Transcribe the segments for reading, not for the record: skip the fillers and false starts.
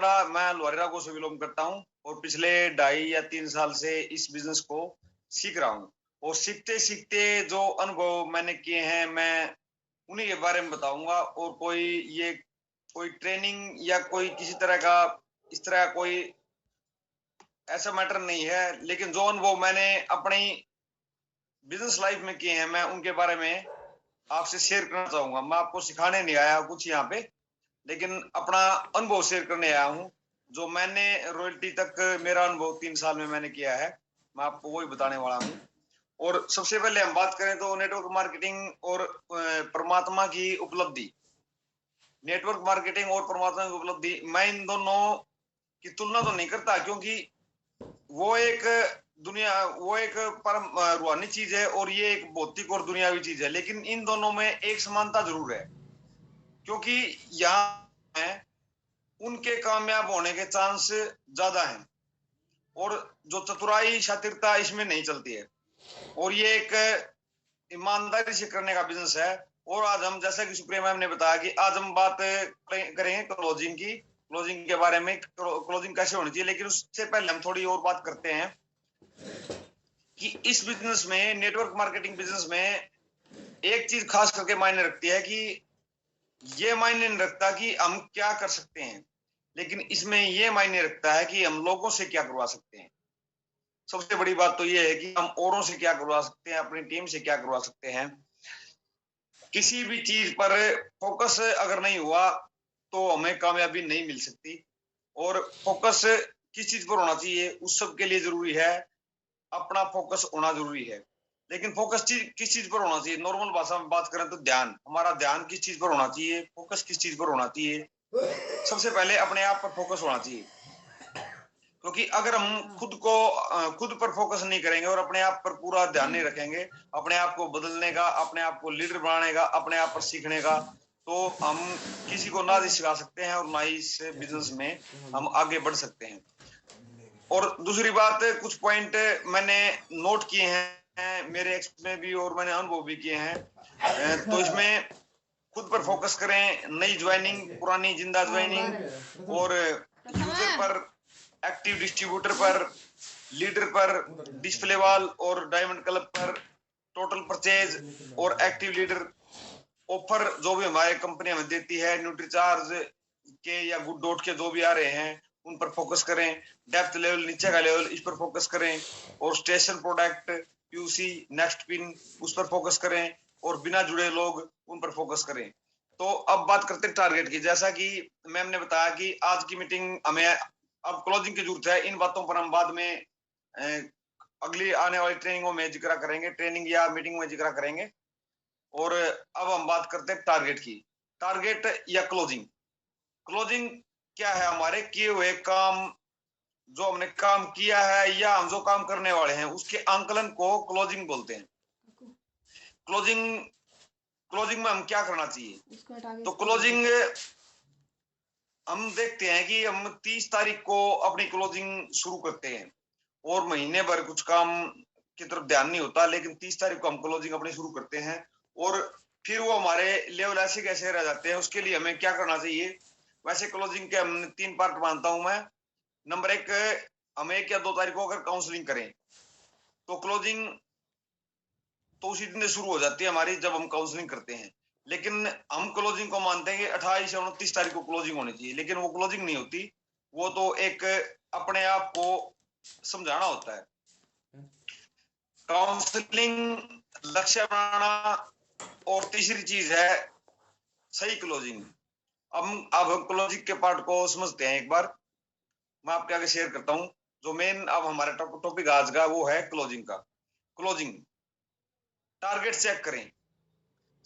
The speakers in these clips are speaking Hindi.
मैं लोहारेरा को से बिलोंग करता हूँ और पिछले 2.5 या 3 साल से इस बिजनेस को सीख रहा हूँ। और सीखते सीखते जो अनुभव मैंने किए हैं, मैं उन्हीं के बारे में बताऊंगा। और कोई ट्रेनिंग या कोई किसी तरह का इस तरह कोई ऐसा मैटर नहीं है, लेकिन जो अनुभव मैंने अपनी बिजनेस लाइफ में किए हैं, मैं उनके बारे में आपसे शेयर करना चाहूंगा। मैं आपको सिखाने नहीं आया कुछ यहाँ पे, लेकिन अपना अनुभव शेयर करने आया हूँ। जो मैंने रॉयल्टी तक मेरा अनुभव 3 साल में मैंने किया है, मैं आपको वही बताने वाला हूँ। और सबसे पहले हम बात करें तो नेटवर्क मार्केटिंग और परमात्मा की उपलब्धि। नेटवर्क मार्केटिंग और परमात्मा की उपलब्धि, मैं इन दोनों की तुलना तो नहीं करता, क्योंकि वो एक वो एक परम रूहानी चीज है और ये एक भौतिक और दुनियावी चीज है। लेकिन इन दोनों में एक समानता जरूर है, क्योंकि यहाँ है उनके कामयाब होने के चांस ज्यादा हैं और जो चतुराई शातिरता इसमें नहीं चलती है। और ये एक ईमानदारी से करने का बिजनेस है। और आज हम, जैसा कि सुप्रिया मैम ने बताया, कि आज हम बात करेंगे क्लोजिंग की, क्लोजिंग के बारे में, क्लोजिंग कैसे होनी चाहिए। लेकिन उससे पहले हम थोड़ी और बात करते हैं कि इस बिजनेस में, नेटवर्क मार्केटिंग बिजनेस में, एक चीज खास करके मायने रखती है कि ये मायने नहीं रखता कि हम क्या कर सकते हैं, लेकिन इसमें ये मायने रखता है कि हम लोगों से क्या करवा सकते हैं। सबसे बड़ी बात तो ये है कि हम औरों से क्या करवा सकते हैं, अपनी टीम से क्या करवा सकते हैं। किसी भी चीज पर फोकस अगर नहीं हुआ तो हमें कामयाबी नहीं मिल सकती। और फोकस किस चीज पर होना चाहिए, उस सब के लिए जरूरी है अपना फोकस होना जरूरी है। लेकिन फोकस किस चीज पर होना चाहिए, नॉर्मल भाषा में बात करें तो ध्यान, हमारा ध्यान किस चीज पर होना चाहिए, फोकस किस चीज पर होना चाहिए। सबसे पहले अपने आप पर फोकस होना चाहिए, क्योंकि अगर हम खुद पर फोकस नहीं करेंगे और अपने आप पर पूरा ध्यान नहीं रखेंगे, अपने आप को बदलने का, अपने आप को लीडर बनाने का, अपने आप पर सीखने का, तो हम किसी को ना सिखा सकते हैं और ना ही इस बिजनेस में हम आगे बढ़ सकते हैं। और दूसरी बात, कुछ पॉइंट मैंने नोट किए हैं मेरे एक्सपीरियंस में भी और मैंने अनुभव भी किए हैं। तो इसमें खुद पर फोकस करें, नई ज्वाइनिंग, पुरानी जिंदा ज्वाइनिंग, और यूजर पर, एक्टिव डिस्ट्रीब्यूटर पर, लीडर पर, डिस्प्ले वॉल और डायमंड क्लब पर, टोटल परचेज और एक्टिव लीडर, ऑफर जो भी हमारे कंपनी हमें देती है, न्यूट्रीचार्ज के या गुड डॉट के जो भी आ रहे हैं, उन पर फोकस करें। डेप्थ लेवल, नीचे का लेवल, इस पर फोकस करें। और station product, PUC, next pin, उस पर फोकस करें। और बिना जुड़े लोग, उन पर फोकस करें। तो अब बात करते हैं टारगेट की। जैसा कि मैम ने बताया कि आज की मीटिंग हमें अब क्लोजिंग की जरूरत है, इन बातों पर हम बाद में अगली आने वाली ट्रेनिंगों में जिक्र करेंगे, ट्रेनिंग या मीटिंग में जिक्र करेंगे। और अब हम बात करते हैं टारगेट की। टारगेट या क्लोजिंग, क्लोजिंग क्या है, हमारे किए हुए काम, जो हमने काम किया है या हम जो काम करने वाले हैं, उसके आंकलन को क्लोजिंग बोलते हैं। क्लोजिंग क्लोजिंग में हम क्या करना चाहिए, तो क्लोजिंग हम देखते हैं कि हम 30 तारीख को अपनी क्लोजिंग शुरू करते हैं और महीने भर कुछ काम की तरफ ध्यान नहीं होता, लेकिन 30 तारीख को हम क्लोजिंग अपनी शुरू करते हैं। और फिर वो हमारे लेवल ऐसे कैसे रह जाते हैं, उसके लिए हमें क्या करना चाहिए। वैसे क्लोजिंग के हम 3 पार्ट मानता हूं मैं। नंबर 1, हम 1 या 2 तारीख को अगर काउंसलिंग करें तो क्लोजिंग तो उसी दिन शुरू हो जाती है हमारी, जब हम काउंसलिंग करते हैं। लेकिन हम क्लोजिंग को मानते हैं कि 28 या 29 तारीख को क्लोजिंग होनी चाहिए, लेकिन वो क्लोजिंग नहीं होती। वो तो एक अपने आप को समझाना होता है। काउंसलिंग, लक्ष्य बनाना, और तीसरी चीज है सही क्लोजिंग। अब क्लोजिंग के पार्ट को समझते हैं एक बार, मैं आपके आगे शेयर करता हूं। जो मेन अब हमारा टॉपिक आज का वो है क्लोजिंग का। क्लोजिंग, टारगेट चेक करें।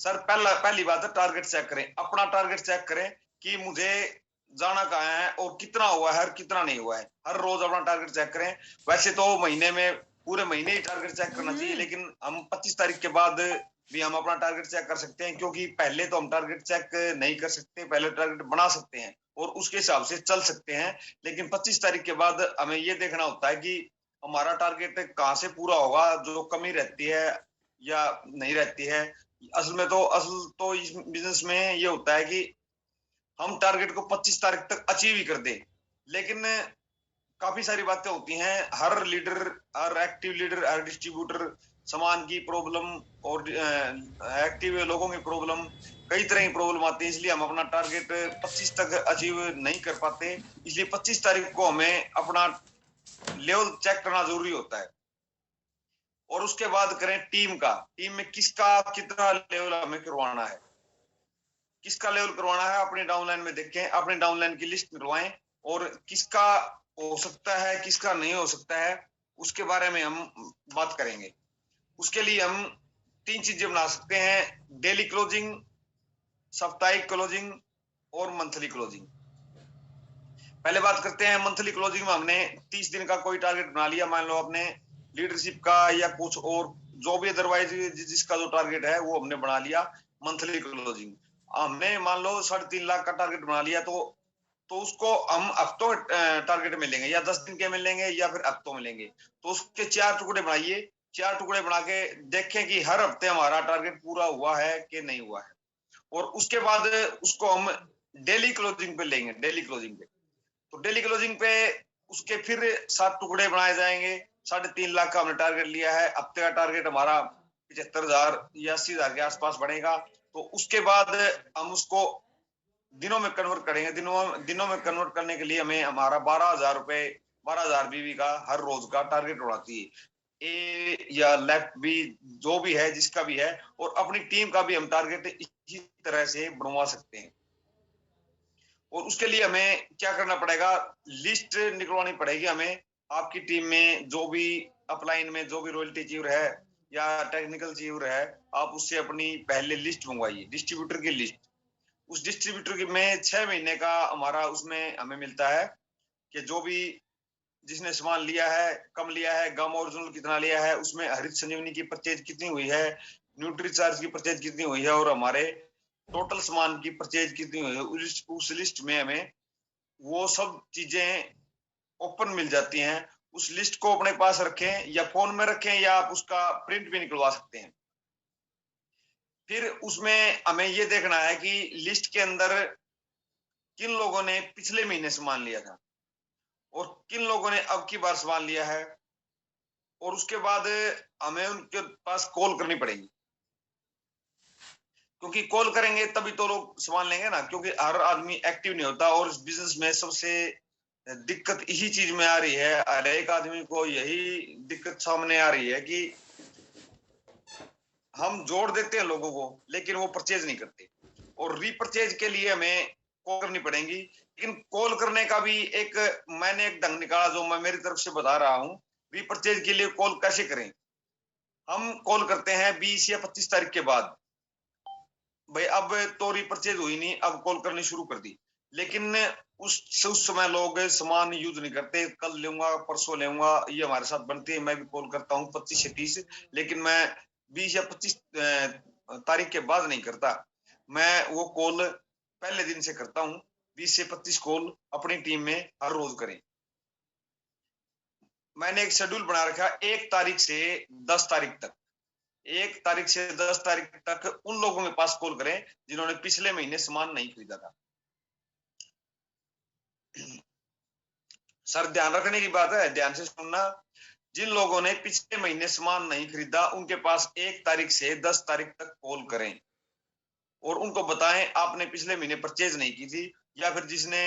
सर पहली बात है टारगेट चेक करें, अपना टारगेट चेक करें कि मुझे जाना कहाँ है और कितना हुआ है और कितना नहीं हुआ है। हर रोज अपना टारगेट चेक करें। वैसे तो महीने में पूरे महीने ही टारगेट चेक करना चाहिए, लेकिन हम 25 तारीख के बाद भी हम अपना टारगेट चेक कर सकते हैं, क्योंकि पहले तो हम टारगेट चेक नहीं कर सकते। पहले टारगेट बना सकते हैं और उसके हिसाब से चल सकते हैं, लेकिन 25 तारीख के बाद हमें ये देखना होता है कि हमारा टारगेट कहाँ से पूरा होगा, जो कमी रहती है या नहीं रहती है। असल तो इस बिजनेस में ये होता है कि हम टारगेट को 25 तारीख तक अचीव ही कर दें, लेकिन काफी सारी बातें होती हैं। हर लीडर, हर एक्टिव लीडर, हर डिस्ट्रीब्यूटर सामान की प्रॉब्लम और एक्टिव लोगों की प्रॉब्लम, कई तरह की प्रॉब्लम आती है, इसलिए हम अपना टारगेट 25 तक अचीव नहीं कर पाते। इसलिए 25 तारीख को हमें अपना लेवल चेक करना जरूरी होता है। और उसके बाद करें टीम का, टीम में किसका कितना लेवल हमें करवाना है, किसका लेवल करवाना है, अपनी डाउनलाइन में देखें, अपनी डाउनलाइन की लिस्ट निकलवाएं और किसका हो सकता है किसका नहीं हो सकता है, उसके बारे में हम बात करेंगे। उसके लिए हम 3 चीजें बना सकते हैं: डेली क्लोजिंग, साप्ताहिक क्लोजिंग और मंथली क्लोजिंग। पहले बात करते हैं मंथली क्लोजिंग में। हमने 30 दिन का कोई टारगेट बना लिया, मान लो अपने लीडरशिप का या कुछ और, जो भी अदरवाइज जिसका जो टारगेट है वो हमने बना लिया मंथली क्लोजिंग। हमने मान लो 3.5 लाख का टारगेट बना लिया, तो उसको हम हफ्तों टारगेट में लेंगे, या 10 दिन के मिलेंगे या फिर हफ्तों में लेंगे। तो उसके 4 टुकड़े बनाइए, 4 टुकड़े बना के देखें कि हर हफ्ते हमारा टारगेट पूरा हुआ है कि नहीं हुआ है। और उसके बाद उसको हम डेली क्लोजिंग पे लेंगे, डेली क्लोजिंग पे। तो डेली क्लोजिंग पे उसके फिर 7 टुकड़े बनाए जाएंगे। 3.5 लाख का हमने टारगेट लिया है, हफ्ते का टारगेट हमारा 75,000 या 80,000 के आसपास बढ़ेगा। तो उसके बाद हम उसको दिनों में कन्वर्ट करेंगे। दिनों में कन्वर्ट करने के लिए हमें हमारा 12,000 रुपए, 12,000 बीवी का हर रोज का टारगेट होना चाहिए। ए या लेफ्ट भी, जो भी है, जिसका भी है। और अपनी टीम का भी हम टारगेट इसी तरह से बनवा सकते हैं। और उसके लिए हमें क्या करना पड़ेगा, लिस्ट निकलवानी पड़ेगी हमें। आपकी टीम में जो भी अपलाइन में जो भी रॉयल्टी चीवर है या टेक्निकल चीवर है, आप उससे अपनी पहले लिस्ट मंगवाइए, डिस्ट्रीब्यूटर की लिस्ट। उस डिस्ट्रीब्यूटर में 6 महीने का हमारा उसमें हमें मिलता है कि जो भी जिसने सामान लिया है, कम लिया है, गम ओरिजिनल कितना लिया है, उसमें हरित संजीवनी की परचेज कितनी हुई है, न्यूट्री चार्ज की परचेज कितनी हुई है, और हमारे टोटल सामान की परचेज कितनी हुई है। उस लिस्ट में हमें वो सब चीजें ओपन मिल जाती हैं। उस लिस्ट को अपने पास रखें या फोन में रखें, या आप उसका प्रिंट भी निकलवा सकते हैं। फिर उसमें हमें ये देखना है कि लिस्ट के अंदर किन लोगों ने पिछले महीने सामान लिया था और किन लोगों ने अब की बार सामान लिया है। और उसके बाद हमें उनके पास कॉल करनी पड़ेगी, क्योंकि कॉल करेंगे तभी तो लोग सामान लेंगे ना, क्योंकि हर आदमी एक्टिव नहीं होता। और इस बिजनेस में सबसे दिक्कत इसी चीज में आ रही है, हर एक आदमी को यही दिक्कत सामने आ रही है कि हम जोड़ देते हैं लोगों को, लेकिन वो परचेज नहीं करते। और रीपरचेज के लिए हमें कॉल करनी पड़ेगी। लेकिन कॉल करने का भी एक मैंने एक ढंग निकाला, जो मैं मेरी तरफ से बता रहा हूँ। रीपरचेज के लिए कॉल कैसे करें? हम कॉल करते हैं 20 या 25 तारीख के बाद। भाई अब तो रीपरचेज हुई नहीं, अब कॉल करनी शुरू कर दी। लेकिन उस समय लोग सामान यूज नहीं करते, कल लूंगा परसों लूंगा, ये हमारे साथ बनती है। मैं भी कॉल करता हूँ 25 से 30, लेकिन मैं 20 या 25 तारीख के बाद नहीं करता। मैं वो कॉल पहले दिन से करता हूँ। 20 से 25 कॉल अपनी टीम में हर रोज करें। मैंने एक शेड्यूल बना रखा, 1 तारीख से 10 तारीख तक। 1 तारीख से 10 तारीख तक उन लोगों के पास कॉल करें जिन्होंने पिछले महीने सामान नहीं खरीदा था। सर ध्यान रखने की बात है, ध्यान से सुनना। जिन लोगों ने पिछले महीने सामान नहीं खरीदा, उनके पास 1 तारीख से 10 तारीख तक कॉल करें और उनको बताएं आपने पिछले महीने परचेज नहीं की थी, या फिर जिसने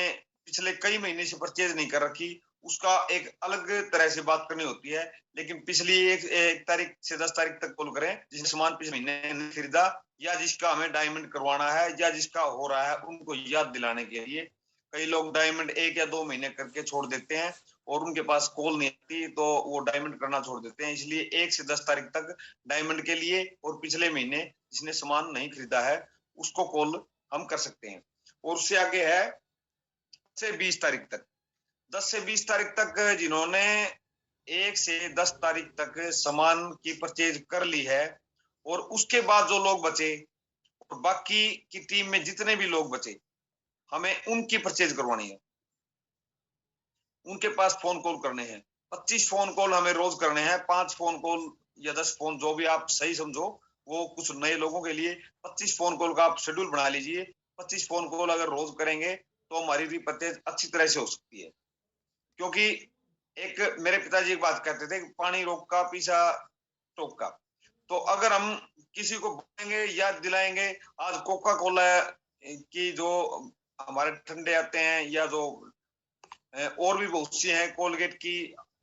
पिछले कई महीने से परचेज नहीं कर रखी, उसका एक अलग तरह से बात करनी होती है। लेकिन पिछली 1 तारीख से 10 तारीख तक कॉल करें जिसने सामान पिछले महीने नहीं खरीदा, या जिसका हमें डायमंड करवाना है, या जिसका हो रहा है, उनको याद दिलाने के लिए। कई लोग डायमंड 1 या 2 महीने करके छोड़ देते हैं और उनके पास कॉल नहीं आती, तो वो डायमंड करना छोड़ देते हैं। इसलिए 1 से 10 तारीख तक डायमंड के लिए, और पिछले महीने जिसने सामान नहीं खरीदा है उसको कॉल हम कर सकते हैं। और उससे आगे है 10 से 20 तारीख तक। 10 से 20 तारीख तक जिन्होंने 1 से 10 तारीख तक सामान की परचेज कर ली है, और उसके बाद जो लोग बचे, और बाकी की टीम में जितने भी लोग बचे, हमें उनकी परचेज करवानी है। उनके पास फोन कॉल करने हैं। 25 फोन कॉल हमें रोज करने हैं। 5 फोन कॉल या 10 फोन, जो भी आप सही समझो। वो कुछ नए लोगों के लिए 25 फोन कॉल का आप शेड्यूल बना लीजिए। 25 फोन कॉल अगर रोज करेंगे तो हमारी रीपरचेज अच्छी तरह से हो सकती है। क्योंकि एक मेरे पिताजी एक बात कहते थे कि पानी रोक का पीछा टोक का। तो अगर हम किसी को बोलेंगे, याद दिलाएंगे, आज कोका कोला की जो हमारे ठंडे आते हैं या जो और भी बहुत सी हैं, कोलगेट की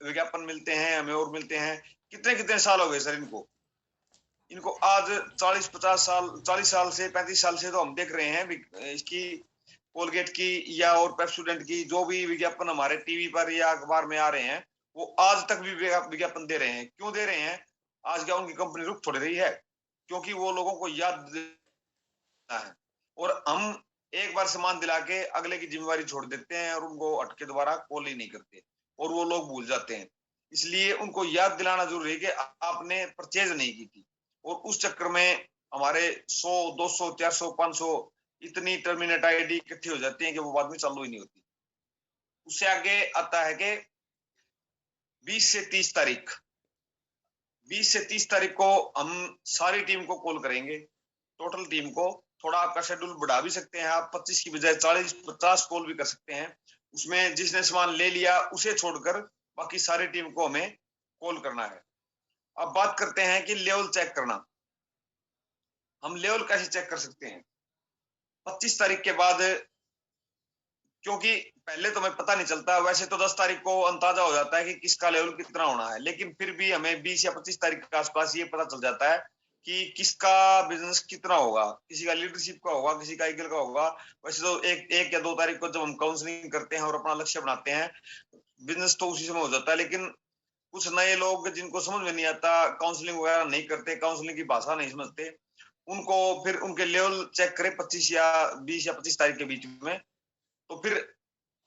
विज्ञापन मिलते हैं हमें और मिलते हैं। कितने कितने साल हो गए सर इनको, इनको आज 40-50 साल, 40 साल से 35 साल से तो हम देख रहे हैं इसकी कोलगेट की या और पेप्सोडेंट की जो भी विज्ञापन हमारे टीवी पर या अखबार में आ रहे हैं, वो आज तक भी विज्ञापन दे रहे हैं। क्यों दे रहे हैं? आज क्या उनकी कंपनी रुक थोड़ी रही है? क्योंकि वो लोगों को याद दिलाना है। और हम एक बार सामान दिला के अगले की जिम्मेवारी छोड़ देते हैं और उनको हट के दोबारा कॉल ही नहीं करते और वो लोग भूल जाते हैं। इसलिए उनको याद दिलाना जरूरी है कि आपने परचेज नहीं की थी। और उस चक्कर में हमारे 100, 200, 400, 500 इतनी टर्मिनेट आईडी इकट्ठी हो जाती है कि वो बाद में चालू ही नहीं होती। उससे आगे आता है कि 20 से 30 तारीख 20 से 30 तारीख को हम सारी टीम को कॉल करेंगे, टोटल टीम को। थोड़ा आपका शेड्यूल बढ़ा भी सकते हैं, आप 25 की बजाय 40-50 कॉल भी कर सकते हैं। उसमें जिसने सामान ले लिया उसे छोड़कर बाकी सारी टीम को हमें कॉल करना है। अब बात करते हैं कि लेवल चेक करना। हम लेवल कैसे चेक कर सकते हैं? 25 तारीख के बाद, क्योंकि पहले तो हमें पता नहीं चलता, वैसे तो 10 तारीख को अंदाजा हो जाता है कि किसका लेवल कितना होना है, लेकिन फिर भी हमें 20 या 25 तारीख के आसपास ये पता चल जाता है कि किसका बिजनेस कितना होगा। किसी का लीडरशिप का होगा, किसी का ईगल का होगा। वैसे तो एक या 2 तारीख को जब हम काउंसलिंग करते हैं और अपना लक्ष्य बनाते हैं, बिजनेस तो उसी समय हो जाता है। लेकिन कुछ नए लोग जिनको समझ में नहीं आता, काउंसलिंग वगैरह नहीं करते, काउंसलिंग की भाषा नहीं समझते, उनको फिर उनके लेवल चेक करें 25 या 20 या 25 तारीख के बीच में। तो फिर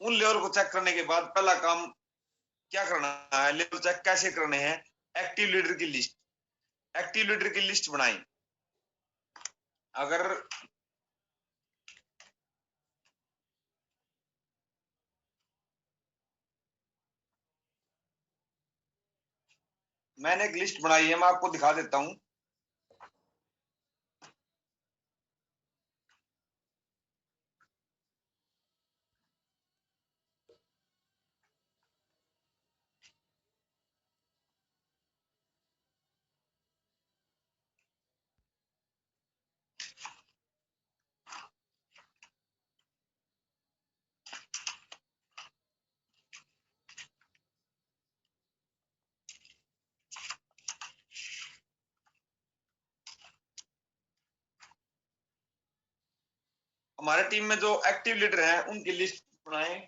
उन लेवल को चेक करने के बाद पहला काम क्या करना है, लेवल चेक कैसे करने हैं? एक्टिव लीडर की लिस्ट, एक्टिव लीडर की लिस्ट बनाएं। अगर मैंने एक लिस्ट बनाई है, मैं आपको दिखा देता हूं। हमारे टीम में जो एक्टिव लीडर हैं उनकी लिस्ट बनाएं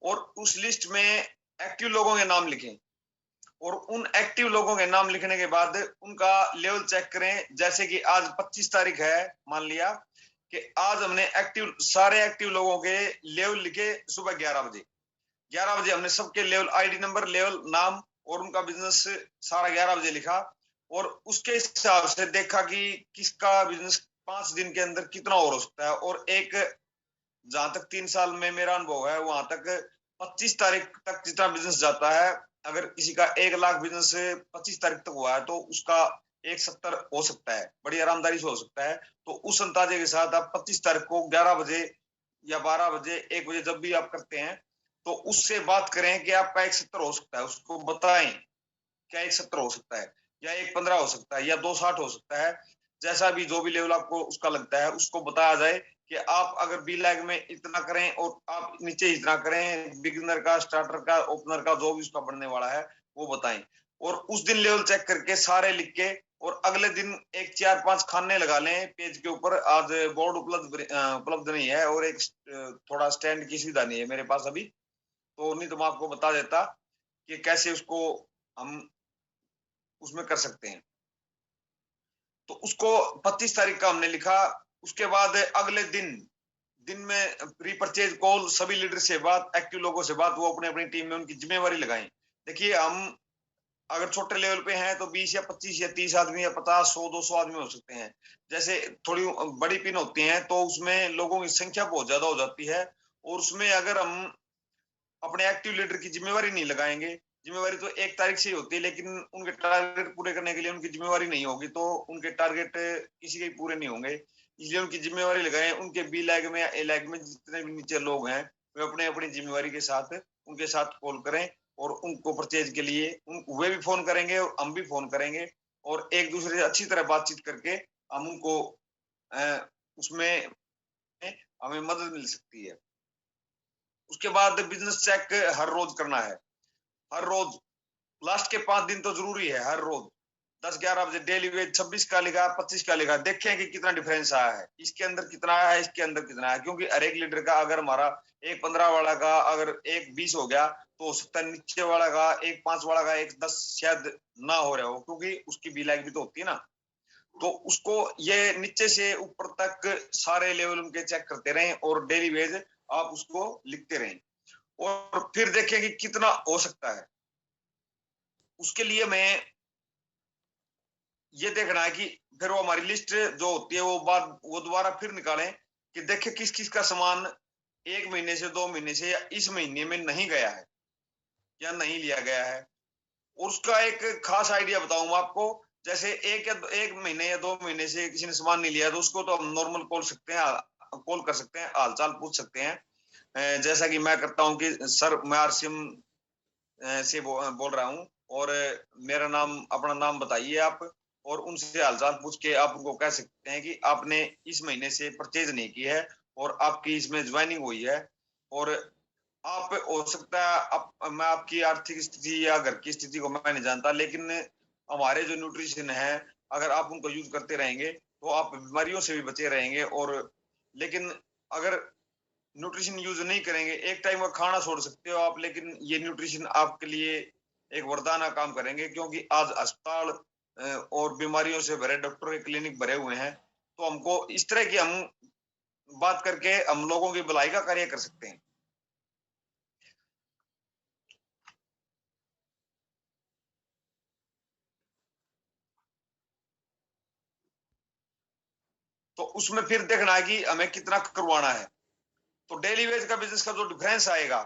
और उस लिस्ट में एक्टिव लोगों के नाम लिखें। और उन एक्टिव लोगों के नाम लिखने के बाद उनका लेवल चेक करें। जैसे कि आज 25 तारीख है, मान लिया कि आज हमने सारे एक्टिव लोगों के लेवल लिखे सुबह 11 बजे। 11 बजे हमने सबके लेवल, आईडी नंबर, लेवल, नाम और उनका बिजनेस सारा 11 बजे लिखा। और उसके हिसाब से देखा कि किसका बिजनेस 5 दिन के अंदर कितना और हो सकता है। और एक, जहां तक 3 साल में मेरा अनुभव है, वहां तक 25 तारीख तक जितना बिजनेस जाता है, अगर किसी का 1 लाख बिजनेस 25 तारीख तक हुआ है तो उसका 170 हो सकता है, बड़ी आरामदारी से हो सकता है। तो उस अंदाजे के साथ आप 25 तारीख को 11 बजे या 12 बजे, 1 बजे जब भी आप करते हैं, तो उससे बात करें कि आपका 170 हो सकता है। उसको बताएं क्या 170 हो सकता है, या 115 हो सकता है, या 260 हो सकता है। जैसा भी, जो भी लेवल आपको उसका लगता है, उसको बताया जाए कि आप अगर बी लैग में इतना करें और आप नीचे इतना करें, बिगिनर का, स्टार्टर का, ओपनर का, जो भी उसका बनने वाला है वो बताएं। और उस दिन लेवल चेक करके सारे लिख के, और अगले दिन एक 4-5 खाने लगा लें पेज के ऊपर। आज बोर्ड उपलब्ध नहीं है और एक थोड़ा स्टैंड की सुविधा नहीं है मेरे पास अभी, तो नहीं तो मैं आपको बता देता कि कैसे उसको हम उसमें कर सकते हैं। तो उसको 25 तारीख का हमने लिखा। उसके बाद अगले दिन दिन में प्री परचेज कॉल, सभी लीडर से बात, एक्टिव लोगों से बात, वो अपने अपनी टीम में उनकी जिम्मेवारी लगाएं। देखिए, हम अगर छोटे लेवल पे हैं तो 20 या 25 या 30 आदमी या 50, 100, 200 आदमी हो सकते हैं। जैसे थोड़ी बड़ी पिन होती हैं तो उसमें लोगों की संख्या बहुत ज्यादा हो जाती है, और उसमें अगर हम अपने एक्टिव लीडर की जिम्मेवारी नहीं लगाएंगे, जिम्मेवारी तो 1 तारीख से ही होती है, लेकिन उनके टारगेट पूरे करने के लिए उनकी जिम्मेवारी नहीं होगी तो उनके टारगेट किसी के पूरे नहीं होंगे। इसलिए उनकी जिम्मेवारी लगाएं। उनके बी लैग में या ए लैग में जितने भी नीचे लोग हैं, वे अपने अपनी जिम्मेवारी के साथ उनके साथ कॉल करें और उनको परचेज के लिए वे भी फोन करेंगे और हम भी फोन करेंगे और एक दूसरे से अच्छी तरह बातचीत करके हम उनको उसमें हमें मदद मिल सकती है। उसके बाद बिजनेस चेक हर रोज करना है, हर रोज लास्ट के 5 दिन तो जरूरी है। हर रोज 10-11 बजे डेली वेज 26 का लिखा, 25 का लिखा, देखें कि कितना डिफरेंस आया है, इसके अंदर कितना आया है, इसके अंदर कितना है। क्योंकि हर एक लीडर का अगर हमारा एक 15 वाला का अगर एक 20 हो गया तो हो सकता है नीचे वाला का एक 5 वाला का एक 10 शायद ना हो रहा हो, क्योंकि उसकी बी लाइक भी तो होती है ना। तो उसको ये नीचे से ऊपर तक सारे लेवल उनके चेक करते रहें और डेली वेज आप उसको लिखते रहें और फिर देखें कि कितना हो सकता है। उसके लिए मैं ये देखना है कि फिर वो हमारी लिस्ट जो होती है वो दोबारा फिर निकालें कि देखें किस किस का सामान 1 महीने से 2 महीने से या इस महीने में नहीं गया है या नहीं लिया गया है। और उसका एक खास आइडिया बताऊंगा आपको। जैसे एक महीने या 2 महीने से किसी ने सामान नहीं लिया तो उसको तो हम नॉर्मल कॉल कर सकते हैं, हालचाल पूछ सकते हैं। जैसा कि मैं करता हूँ कि सर मैं आरसीएम से बोल रहा हूँ और मेरा नाम अपना नाम बताइए आप, और उनसे हालचाल पूछ के आप उनको कह सकते हैं कि आपने इस महीने से परचेज नहीं की है और आपकी इसमें ज्वाइनिंग हुई है और आप हो सकता है मैं आपकी आर्थिक स्थिति या घर की स्थिति को मैं नहीं जानता, लेकिन हमारे जो न्यूट्रिशन है अगर आप उनको यूज करते रहेंगे तो आप बीमारियों से भी बचे रहेंगे। और लेकिन अगर न्यूट्रिशन यूज नहीं करेंगे, एक टाइम का खाना छोड़ सकते हो आप, लेकिन ये न्यूट्रिशन आपके लिए एक वरदान का काम करेंगे। क्योंकि आज अस्पताल और बीमारियों से भरे डॉक्टर के क्लिनिक भरे हुए हैं, तो हमको इस तरह की हम बात करके हम लोगों की भलाई का कार्य कर सकते हैं। तो उसमें फिर देखना है कि हमें कितना करवाना है। तो डेली वेज का बिजनेस का जो डिफरेंस आएगा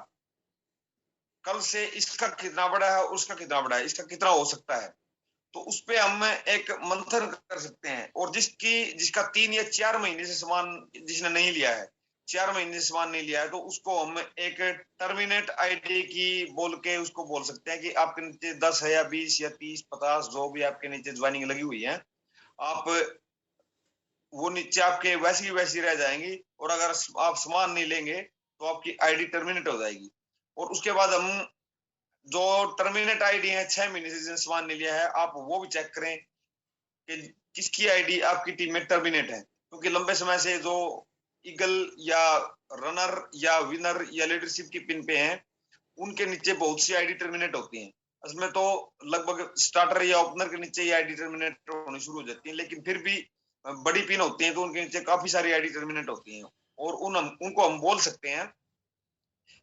कल से, इसका कितना बड़ा है उसका कितना बड़ा है, इसका कितना हो सकता है, तो उस पे हम एक मंथन कर सकते हैं। और जिसका 3 या 4 महीने से सामान जिसने नहीं लिया है, 4 महीने से सामान नहीं लिया है, तो उसको हम एक टर्मिनेट आईडी की बोल के उसको बोल सकते हैं कि आपके नीचे 10 है या 20 या 30 50 जो भी आपके नीचे ज्वाइनिंग लगी हुई है, आप वो नीचे आपके वैसी की वैसी रह जाएंगी। और अगर आप सामान नहीं लेंगे तो आपकी आईडी टर्मिनेट हो जाएगी। और उसके बाद हम जो टर्मिनेट आईडी है 6 महीने से जिसने सामान नहीं लिया है, आप वो भी चेक करें कि किसकी आईडी आपकी टीम में टर्मिनेट है। क्योंकि लंबे समय से जो ईगल या रनर या विनर या लीडरशिप की पिन पे हैं, उनके नीचे बहुत सी आईडी टर्मिनेट होती हैं। इसमें तो लगभग स्टार्टर या ओपनर के नीचे ही आईडी टर्मिनेट होनी शुरू हो जाती है, लेकिन फिर भी बड़ी पिन होती है तो उनके नीचे काफी सारी आईडी टर्मिनेट होती हैं। और उनको हम बोल सकते हैं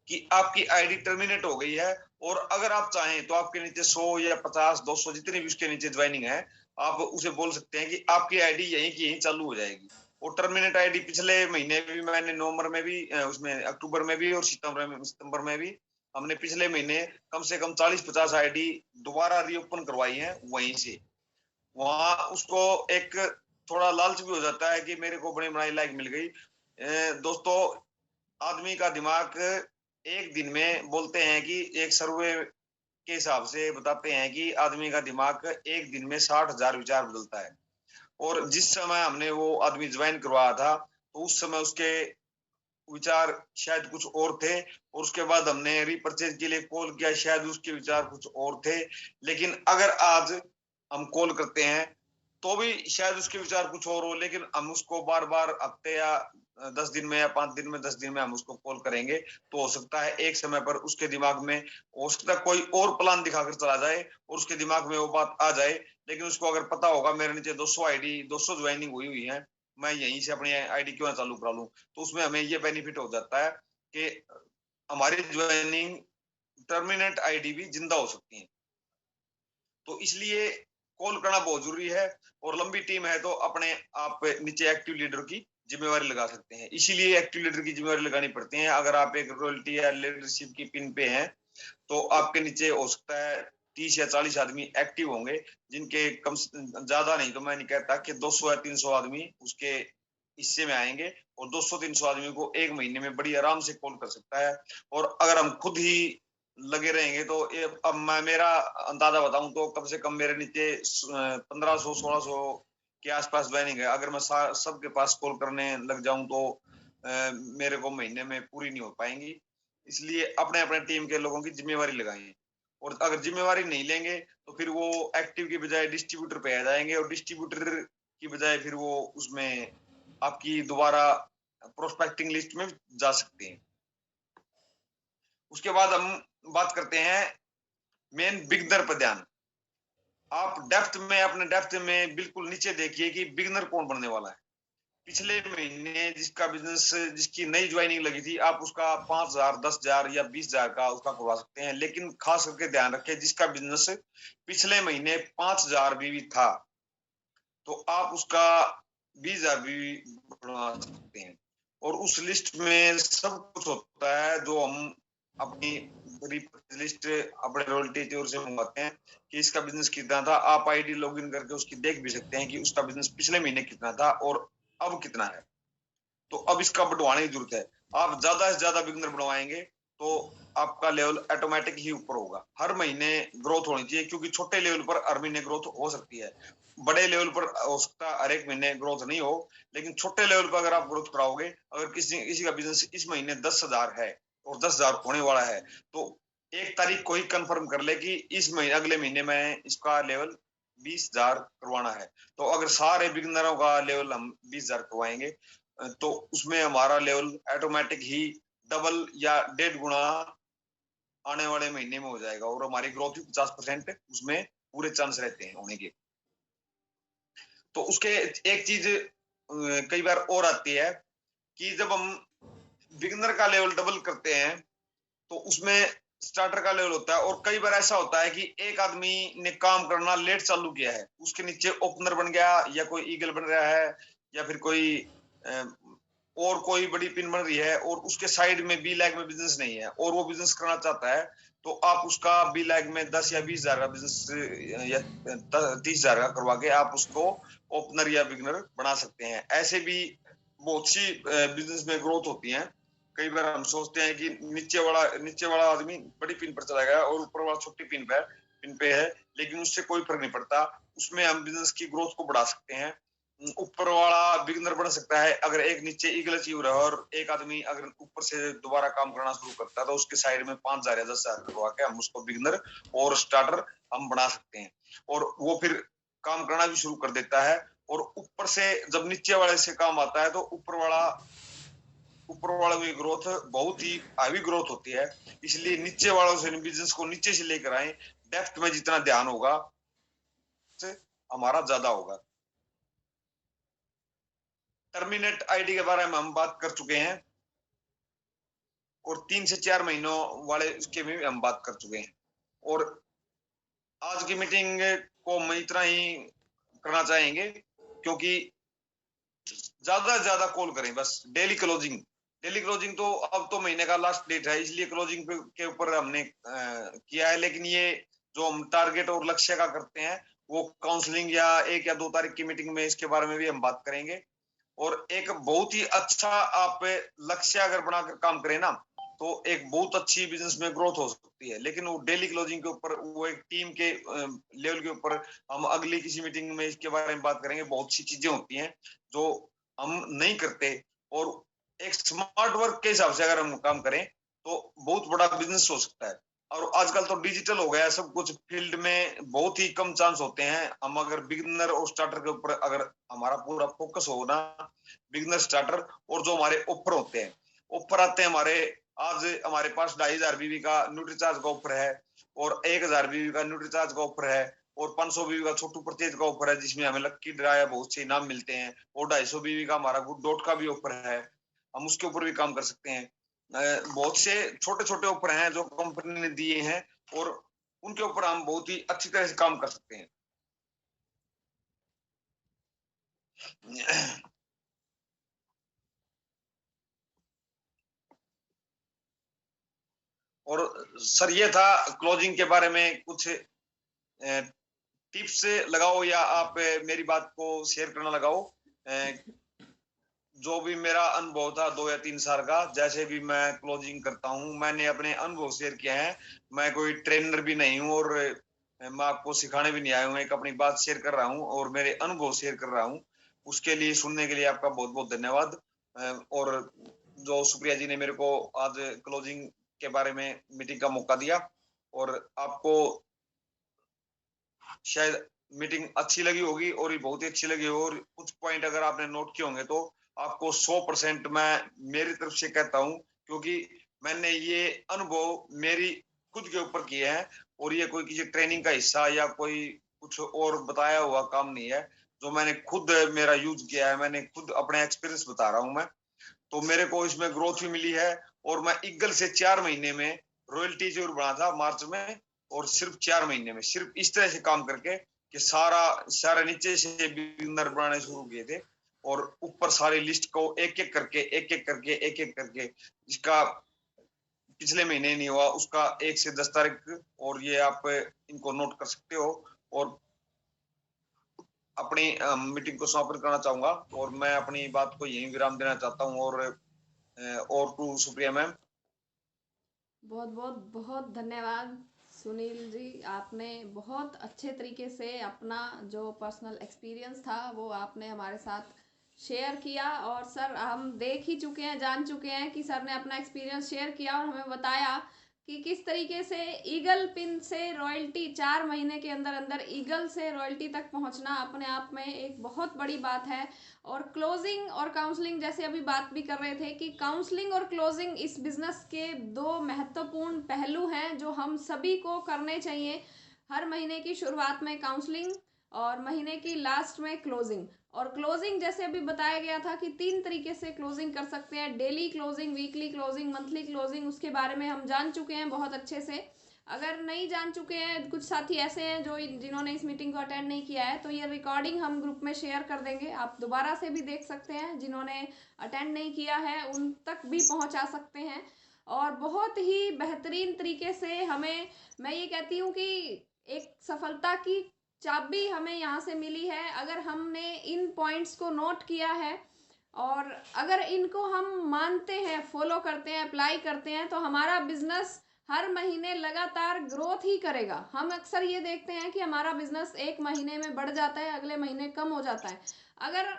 कि आपकी आईडी टर्मिनेट हो गई है, और अगर आप चाहें तो आपके नीचे 100 या 50 200 जितनी भी उसके नीचे ज्वाइनिंग है, आप उसे बोल सकते हैं कि आपकी आईडी यहीं की यहीं चालू हो जाएगी। और टर्मिनेट आईडी पिछले महीने भी मैंने नवंबर में भी उसमें अक्टूबर में भी और सितंबर में भी हमने पिछले महीने कम से कम 40-50 आईडी दोबारा रीओपन करवाई है वहीं से। वहां उसको एक थोड़ा लालच भी हो जाता है कि मेरे को बड़ी बनाई लाइक मिल गई। दोस्तों, आदमी का दिमाग एक दिन में, बोलते हैं कि एक सर्वे के हिसाब से बताते हैं कि आदमी का दिमाग एक दिन में 60,000 विचार बदलता है। और जिस समय हमने वो आदमी ज्वाइन करवाया था तो उस समय उसके विचार शायद कुछ और थे, और उसके बाद हमने रीपरचेज के लिए कॉल किया, शायद उसके विचार कुछ और थे। लेकिन अगर आज हम कॉल करते हैं तो भी शायद उसके विचार कुछ और हो, लेकिन हम उसको बार बार हफ्ते या 10 दिन में या 5 दिन में 10 दिन में हम उसको कॉल करेंगे, तो हो सकता है एक समय पर उसके दिमाग में हो सकता है कोई और प्लान दिखाकर चला जाए और उसके दिमाग में वो बात आ जाए। लेकिन उसको अगर पता होगा मेरे नीचे 200 आईडी 200 ज्वाइनिंग हुई हुई है, मैं यहीं से अपनी आईडी क्यों ना चालू करा लूं, तो उसमें हमें ये बेनिफिट हो जाता है कि हमारी ज्वाइनिंग टर्मिनेट आईडी भी जिंदा हो सकती है। तो इसलिए कॉल करना बहुत जरूरी है। और लंबी टीम है तो अपने आप नीचे एक्टिव लीडर की जिम्मेवारी लगा सकते हैं, इसीलिए एक्टिव लीडर की जिम्मेवारी लगानी पड़ती है। अगर आप एक रॉयल्टी या लीडरशिप की पिन पे हैं तो आपके नीचे हो सकता है 30 या 40 आदमी एक्टिव होंगे, जिनके कम ज्यादा नहीं तो मैं नहीं कहता कि 200 या 300 आदमी उसके हिस्से में आएंगे, और 200-300 आदमी को एक महीने में बड़ी आराम से कॉल कर सकता है। और अगर हम खुद ही लगे रहेंगे तो ये अब मैं मेरा अंदाजा बताऊं तो कम से कम मेरे नीचे 1500-1600 के आसपास ज्वाइनिंग है। अगर मैं सबके पास कॉल करने लग जाऊं तो मेरे को महीने में पूरी नहीं हो पाएंगी। इसलिए अपने अपने टीम के लोगों की जिम्मेवारी लगाएं, और अगर जिम्मेवारी नहीं लेंगे तो फिर वो एक्टिव की बजाय डिस्ट्रीब्यूटर पे आ जाएंगे, और डिस्ट्रीब्यूटर की बजाय फिर वो उसमें आपकी दोबारा प्रोस्पेक्टिंग लिस्ट में जा सकते हैं। उसके बाद हम बात करते हैं मेन बिगनर पर ध्यान। आप डेप्थ में, अपने डेप्थ में बिल्कुल नीचे देखिए कि बिगनर कौन बनने वाला है। पिछले महीने जिसका बिजनेस, जिसकी नई ज्वाइनिंग लगी थी, आप उसका 5,000, 10,000 या 20,000 का उसका करवा सकते हैं। लेकिन खास करके ध्यान रखें, जिसका बिजनेस पिछले महीने 5,000 भी था तो आप उसका 20,000 भी बनवा सकते हैं। और उस लिस्ट में सब कुछ होता है जो हम अपनी लिस्ट अपने रॉयल्टी टूर से मंगवाते हैं कि इसका बिजनेस कितना था। आप आईडी लॉगिन करके उसकी देख भी सकते हैं कि उसका बिजनेस पिछले महीने कितना था और अब कितना है। तो अब इसका बढ़वाने की जरूरत है। आप ज्यादा से ज्यादा बिगनर बढ़वाएंगे तो आपका लेवल ऑटोमेटिक ही ऊपर होगा। हर महीने ग्रोथ होनी चाहिए, क्योंकि छोटे लेवल पर हर महीने ग्रोथ हो सकती है, बड़े लेवल पर हो सकता है हर एक महीने ग्रोथ नहीं हो। लेकिन छोटे लेवल पर अगर आप ग्रोथ कराओगे, अगर किसी किसी का बिजनेस इस महीने 10,000 है और 10,000 होने वाला है, तो 1 तारीख को ही कंफर्म कर ले कि इस महीने, अगले महीने में इसका लेवल 20,000 करवाना है। तो अगर सारे बिगनरों का लेवल हम 20,000 करवाएंगे तो उसमें हमारा लेवल ऑटोमेटिक ही डबल या 1.5 गुना आने वाले महीने में हो जाएगा, और हमारी ग्रोथ भी 50% उसमें पूरे चांस रहते हैं होने के। तो उसके एक चीज कई बार और आती है कि जब हम बिगनर का लेवल डबल करते हैं तो उसमें स्टार्टर का लेवल होता है, और कई बार ऐसा होता है कि एक आदमी ने काम करना लेट चालू किया है, उसके नीचे ओपनर बन गया या कोई ईगल बन रहा है या फिर कोई और कोई बड़ी पिन बन रही है, और उसके साइड में बी लैग में बिजनेस नहीं है और वो बिजनेस करना चाहता है, तो आप उसका बी लैग में 10 या 20,000 का बिजनेस या 30,000 का करवा के आप उसको ओपनर या बिगनर बना सकते हैं। ऐसे भी बहुत सी बिजनेस में ग्रोथ होती है। कई बार हम सोचते हैं कि नीचे वाला आदमी बड़ी पिन पर चला गया और ऊपर वाला छोटी पिन पे है, लेकिन उससे कोई फर्क नहीं पड़ता। उसमें हम बिजनेस की ग्रोथ को बढ़ा सकते हैं। ऊपर वाला बिगनर बन सकता है अगर एक नीचे ईगल अचीव रहा, और एक आदमी अगर ऊपर से दोबारा काम करना शुरू करता है तो उसके साइड में 5,000 या 10,000 करवा के हम उसको बिगनर और स्टार्टर हम बना सकते हैं, और वो फिर काम करना भी शुरू कर देता है। और ऊपर से जब नीचे वाले से काम आता है तो ऊपर वालों की ग्रोथ बहुत ही हैवी ग्रोथ होती है। इसलिए नीचे वालों से बिजनेस को नीचे से लेकर आए। डेप्थ में जितना ध्यान होगा हमारा ज्यादा होगा। टर्मिनेट आईडी के बारे में हम बात कर चुके हैं, और 3 से 4 महीनों वाले इसके में भी हम बात कर चुके हैं। और आज की मीटिंग को हम इतना ही करना चाहेंगे, क्योंकि ज्यादा से ज्यादा कॉल करें बस। डेली क्लोजिंग तो अब तो महीने का लास्ट डेट है, इसलिए क्लोजिंग के ऊपर हमने किया है। लेकिन ये जो हम टारगेट और लक्ष्य का करते हैं वो काउंसलिंग या 1 या 2 तारीख की मीटिंग में इसके बारे में भी हम बात करेंगे। और एक बहुत ही अच्छा आप लक्ष्य अगर बनाकर काम करें ना, तो एक बहुत अच्छी बिजनेस में ग्रोथ हो सकती है। लेकिन वो डेली क्लोजिंग के ऊपर, वो एक टीम के लेवल के ऊपर हम अगली किसी मीटिंग में इसके बारे में बात करेंगे। बहुत सी चीजें होती हैं जो हम नहीं करते, और एक स्मार्ट वर्क के हिसाब से अगर हम काम करें तो बहुत बड़ा बिजनेस हो सकता है। और आजकल तो डिजिटल हो गया है सब कुछ, फील्ड में बहुत ही कम चांस होते हैं। हम अगर बिगिनर और स्टार्टर के ऊपर अगर हमारा पूरा फोकस हो ना, बिगिनर स्टार्टर और जो हमारे ऑफर होते हैं, ऑफर आते हैं हमारे। आज हमारे पास 2,500 बीबी का न्यूट्रीचार्ज का ऑफर है, और 1,000 बीबी का न्यूट्रीचार्ज का ऑफर है, और 500 बीबी का छोटू परचेज का ऑफर है जिसमें हमें लक्की ड्रा या बहुत से इनाम मिलते हैं, और 250 बीबी का हमारा गुड डॉट का भी ऑफर है। हम उसके ऊपर भी काम कर सकते हैं। बहुत से छोटे छोटे ऑफर हैं जो कंपनी ने दिए हैं, और उनके ऊपर हम बहुत ही अच्छी तरह से काम कर सकते हैं। और सर ये था क्लोजिंग के बारे में कुछ टिप्स लगाओ, या आप मेरी बात को शेयर करना लगाओ। जो भी मेरा अनुभव था 2 या 3 साल का, जैसे भी मैं क्लोजिंग करता हूँ, मैंने अपने अनुभव शेयर किया है। मैं कोई ट्रेनर भी नहीं हूँ और मैं आपको सिखाने भी नहीं आया हूँ। एक अपनी बात शेयर कर रहा हूँ और मेरे अनुभव शेयर कर रहा हूँ। उसके लिए सुनने के लिए आपका बहुत बहुत धन्यवाद। और जो सुप्रिया जी ने मेरे को आज क्लोजिंग के बारे में मीटिंग का मौका दिया, और आपको शायद मीटिंग अच्छी लगी होगी और ये बहुत ही अच्छी लगी हो, और कुछ पॉइंट अगर आपने नोट किए होंगे तो आपको 100% मैं मेरी तरफ से कहता हूँ, क्योंकि मैंने ये अनुभव मेरी खुद के ऊपर किए हैं, और ये कोई किसी ट्रेनिंग का हिस्सा या कोई कुछ और बताया हुआ काम नहीं है। जो मैंने खुद मेरा यूज किया है, मैंने खुद अपने एक्सपीरियंस बता रहा हूँ मैं। तो मेरे को इसमें ग्रोथ भी मिली है, और मैं ईगल से 4 महीने में रॉयल्टी जरूर बना था मार्च में, और सिर्फ 4 महीने में सिर्फ इस तरह से काम करके कि सारा सारे नीचे से बिगिनर बनाने शुरू किए थे, और ऊपर सारी लिस्ट को एक एक करके जिसका पिछले महीने नहीं हुआ उसका 1 से 10 तारीख, और ये आप इनको नोट कर सकते हो। और अपनी मीटिंग को समापन करना चाहूंगा, और मैं अपनी बात को यहीं विराम देना चाहता हूँ। और टू सुप्रिया मैम। बहुत बहुत बहुत धन्यवाद सुनील जी, आपने बहुत अच्छे तरीके से अपना जो पर्सनल एक्सपीरियंस था वो आपने हमारे साथ शेयर किया। और सर हम देख ही चुके हैं, जान चुके हैं कि सर ने अपना एक्सपीरियंस शेयर किया और हमें बताया कि किस तरीके से ईगल पिन से रॉयल्टी 4 महीने के अंदर अंदर ईगल से रॉयल्टी तक पहुंचना अपने आप में एक बहुत बड़ी बात है। और क्लोजिंग और काउंसलिंग जैसे अभी बात भी कर रहे थे कि काउंसलिंग और क्लोजिंग इस बिजनेस के दो महत्वपूर्ण पहलू हैं जो हम सभी को करने चाहिए। हर महीने की शुरुआत में काउंसलिंग और महीने की लास्ट में क्लोजिंग। और क्लोजिंग जैसे अभी बताया गया था कि 3 तरीके से क्लोजिंग कर सकते हैं, daily closing, weekly closing, monthly closing, उसके बारे में हम जान चुके हैं बहुत अच्छे से। अगर नहीं जान चुके हैं, कुछ साथी ऐसे हैं जो जिन्होंने इस मीटिंग को अटेंड नहीं किया है, तो ये रिकॉर्डिंग हम ग्रुप में शेयर कर देंगे, आप दोबारा से भी देख सकते हैं। जिन्होंने अटेंड नहीं किया है उन तक भी पहुंचा सकते हैं। और बहुत ही बेहतरीन तरीके से हमें, मैं ये कहती हूँ कि एक सफलता की चाबी हमें यहाँ से मिली है। अगर हमने इन पॉइंट्स को नोट किया है और अगर इनको हम मानते हैं, फॉलो करते हैं, अप्लाई करते हैं, तो हमारा बिजनेस हर महीने लगातार ग्रोथ ही करेगा। हम अक्सर ये देखते हैं कि हमारा बिजनेस एक महीने में बढ़ जाता है, अगले महीने कम हो जाता है। अगर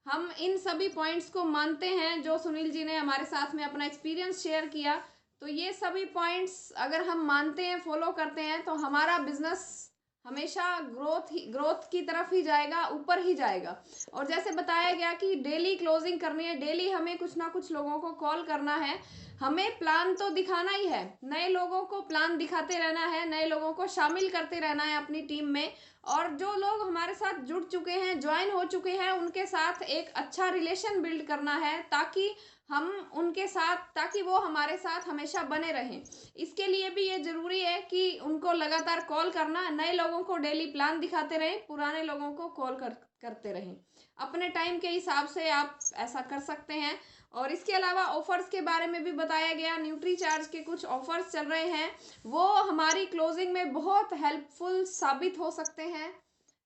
हम इन सभी पॉइंट्स को मानते हैं जो सुनील जी ने हमारे साथ में अपना एक्सपीरियंस शेयर किया, तो ये सभी पॉइंट्स अगर हम मानते हैं, फॉलो करते हैं, तो हमारा बिजनेस हमेशा ग्रोथ की तरफ ही जाएगा, ऊपर ही जाएगा। और जैसे बताया गया कि डेली क्लोजिंग करनी है, डेली हमें कुछ ना कुछ लोगों को कॉल करना है, हमें प्लान तो दिखाना ही है, नए लोगों को प्लान दिखाते रहना है, नए लोगों को शामिल करते रहना है अपनी टीम में। और जो लोग हमारे साथ जुड़ चुके हैं, ज्वाइन हो चुके हैं, उनके साथ एक अच्छा रिलेशन बिल्ड करना है, ताकि हम उनके साथ, ताकि वो हमारे साथ हमेशा बने रहें। इसके लिए भी ये ज़रूरी है कि उनको लगातार कॉल करना, नए लोगों को डेली प्लान दिखाते रहें, पुराने लोगों को कॉल करते रहें। अपने टाइम के हिसाब से आप ऐसा कर सकते हैं। और इसके अलावा ऑफर्स के बारे में भी बताया गया, न्यूट्री चार्ज के कुछ ऑफर्स चल रहे हैं, वो हमारी क्लोजिंग में बहुत हेल्पफुल साबित हो सकते हैं।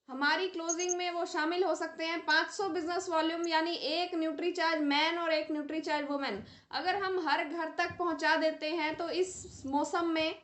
हमारी क्लोजिंग में वो शामिल हो सकते हैं। 500 बिजनेस वॉल्यूम यानी एक न्यूट्री चार्ज मैन और एक न्यूट्री चार्ज वुमेन अगर हम हर घर तक पहुंचा देते हैं, तो इस मौसम में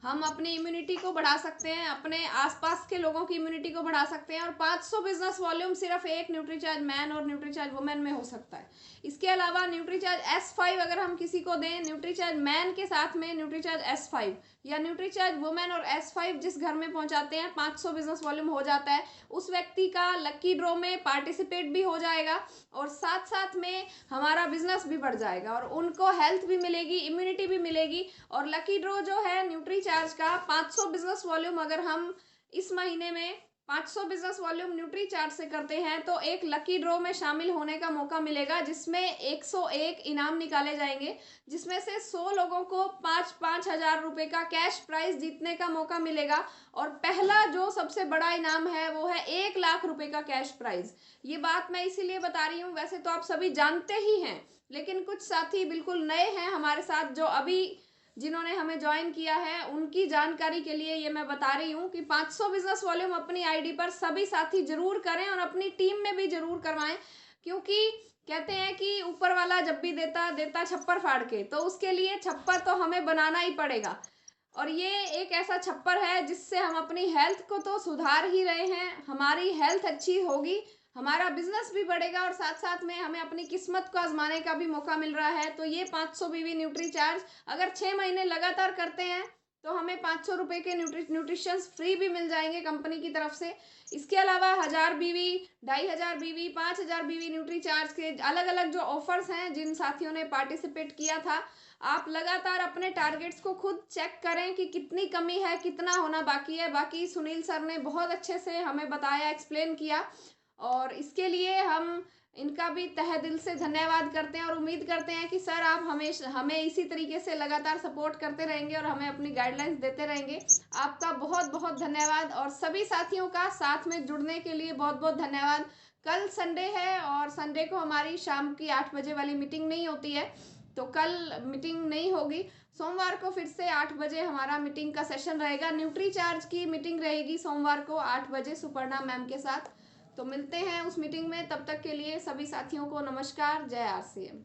हम अपनी इम्यूनिटी को बढ़ा सकते हैं, अपने आसपास के लोगों की इम्यूनिटी को बढ़ा सकते हैं। और 500 बिजनेस वॉल्यूम सिर्फ एक न्यूट्रीचार्ज मैन और न्यूट्रीचार्ज वुमेन में हो सकता है। इसके अलावा न्यूट्रीचार्ज S5 अगर हम किसी को दें, न्यूट्रीचार्ज मैन के साथ में न्यूट्रीचार्ज S5 या न्यूट्रीचार्ज वुमेन और S5 जिस घर में पहुंचाते हैं, 500 बिजनेस वॉल्यूम हो जाता है। उस व्यक्ति का लकी ड्रॉ में पार्टिसिपेट भी हो जाएगा, और साथ साथ में हमारा बिजनेस भी बढ़ जाएगा, और उनको हेल्थ भी मिलेगी, इम्यूनिटी भी मिलेगी। और लकी ड्रॉ जो है न्यूट्री चार्ज का, 500 बिजनेस वॉल्यूम अगर हम इस महीने में 500 बिजनेस वॉल्यूम न्यूट्री चार्ज से करते हैं, तो एक लकी ड्रॉ में शामिल होने का मौका मिलेगा, जिसमें 101 इनाम निकाले जाएंगे, जिसमें से 100 लोगों को 5,000 रुपए का कैश प्राइज जीतने का मौका मिलेगा। और पहला जो सबसे बड़ा इनाम है वो है 1 लाख रुपए का कैश प्राइज। ये बात मैं इसीलिए बता रही हूँ, वैसे तो आप सभी जानते ही हैं, लेकिन कुछ साथी बिल्कुल नए हैं हमारे साथ, जो अभी जिन्होंने हमें ज्वाइन किया है, उनकी जानकारी के लिए ये मैं बता रही हूँ कि 500 बिजनेस वॉल्यूम अपनी आईडी पर सभी साथी जरूर करें और अपनी टीम में भी जरूर करवाएं। क्योंकि कहते हैं कि ऊपर वाला जब भी देता देता छप्पर फाड़ के, तो उसके लिए छप्पर तो हमें बनाना ही पड़ेगा। और ये एक ऐसा छप्पर है जिससे हम अपनी हेल्थ को तो सुधार ही रहे हैं, हमारी हेल्थ अच्छी होगी, हमारा बिजनेस भी बढ़ेगा और साथ साथ में हमें अपनी किस्मत को आजमाने का भी मौका मिल रहा है। तो ये 500 बीवी न्यूट्री चार्ज अगर 6 महीने लगातार करते हैं तो हमें 500 रुपये के न्यूट्रिशंस फ्री भी मिल जाएंगे कंपनी की तरफ से। इसके अलावा 1000 बीवी, 2500 बीवी, 5000 बीवी न्यूट्री चार्ज के अलग अलग जो ऑफर्स हैं, जिन साथियों ने पार्टिसिपेट किया था, आप लगातार अपने टारगेट्स को खुद चेक करें कि कितनी कमी है, कितना होना बाकी है। बाकी सुनील सर ने बहुत अच्छे से हमें बताया, एक्सप्लेन किया, और इसके लिए हम इनका भी तहे दिल से धन्यवाद करते हैं और उम्मीद करते हैं कि सर आप हमें इसी तरीके से लगातार सपोर्ट करते रहेंगे और हमें अपनी गाइडलाइंस देते रहेंगे। आपका बहुत बहुत धन्यवाद और सभी साथियों का साथ में जुड़ने के लिए बहुत बहुत धन्यवाद। कल संडे है और संडे को हमारी शाम की 8 बजे वाली मीटिंग नहीं होती है, तो कल मीटिंग नहीं होगी। सोमवार को फिर से 8 बजे हमारा मीटिंग का सेशन रहेगा। न्यूट्री चार्ज की मीटिंग रहेगी सोमवार को 8 बजे सुपर्णा मैम के साथ। तो मिलते हैं उस मीटिंग में, तब तक के लिए सभी साथियों को नमस्कार। जय आरसीएम।